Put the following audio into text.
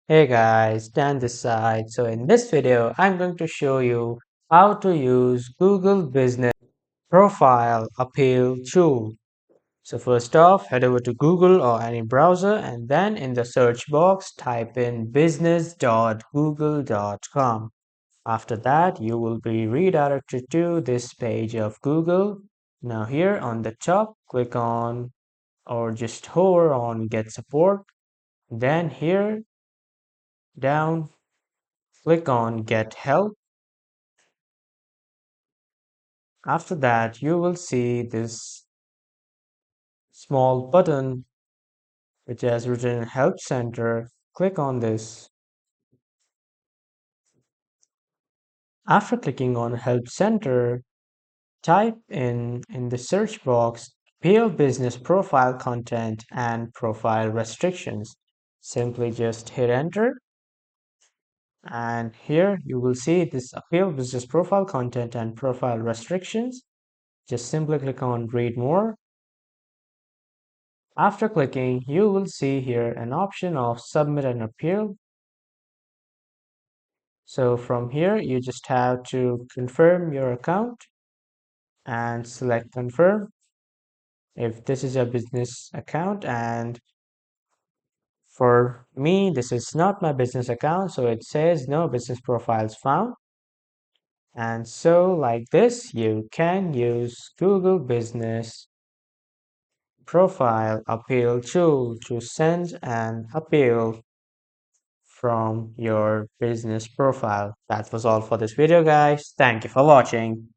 Hey guys, Dan this side. So in this video, I'm going to show you how to use Google Business Profile Appeal tool. So first off, head over to Google or any browser and then in the search box, type in business.google.com. After that, you will be redirected to this page of Google. Now here on the top, click on or just hover on Get Support. Then here down, click on Get Help. After that, you will see this small button which has written Help Center. Click on this. After clicking on Help Center, type in the search box Appeal Business Profile Content and Profile Restrictions. Simply just hit enter. And here you will see this Appeal Business Profile Content and Profile Restrictions. Just simply click on Read More. After clicking, you will see here an option of Submit an Appeal. So from here, you just have to confirm your account and select Confirm if this is a business account. And for me, this is not my business account, so it says no business profiles found. And so like this, you can use Google Business Profile Appeal tool to send an appeal from your business profile. That was all for this video, guys. Thank you for watching.